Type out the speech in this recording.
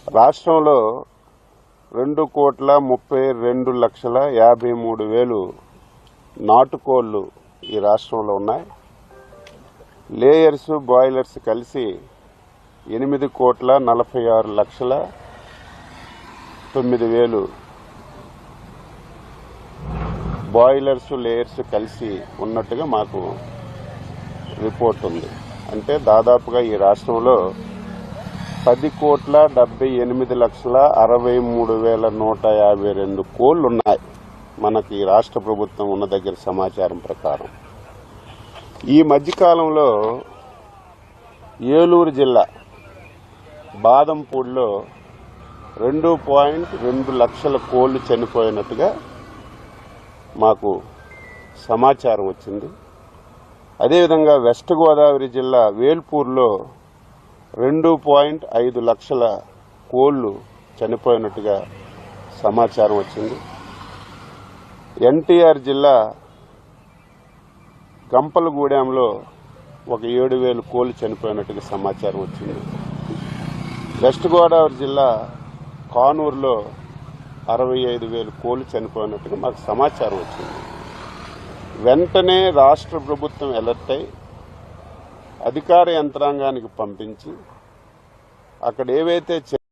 రాష్ట్రంలో 2,32,53,000 నాటుకోళ్లు ఈ రాష్ట్రంలో ఉన్నాయి. లేయర్స్ బాయిలర్స్ కలిసి 8,46,09,000 బాయిలర్స్ లేయర్స్ కలిసి ఉన్నట్టుగా మాకు రిపోర్ట్ ఉంది. అంటే దాదాపుగా ఈ రాష్ట్రంలో 10,78,63,152 కోళ్లు ఉన్నాయి. మనకి రాష్ట్ర ప్రభుత్వం ఉన్న దగ్గర సమాచారం ప్రకారం ఈ మధ్యకాలంలో ఏలూరు జిల్లా బాదంపూడిలో 2.2 లక్షల కోళ్లు చనిపోయినట్టుగా మాకు సమాచారం వచ్చింది. అదేవిధంగా వెస్ట్ గోదావరి జిల్లా వేల్పూర్లో 2.5 లక్షల కోళ్లు చనిపోయినట్టుగా సమాచారం వచ్చింది. ఎన్టీఆర్ జిల్లా గంపలగూడెంలో ఒక 7,000 కోళ్లు చనిపోయినట్టుగా సమాచారం వచ్చింది. వెస్ట్ గోదావరి జిల్లా కానూరులో 65,000 కోళ్లు చనిపోయినట్టుగా మాకు సమాచారం వచ్చింది. వెంటనే రాష్ట్ర ప్రభుత్వం అలర్ట్ అయి అధికార యంత్రాంగానికి పంపించి అక్కడ ఏవైతే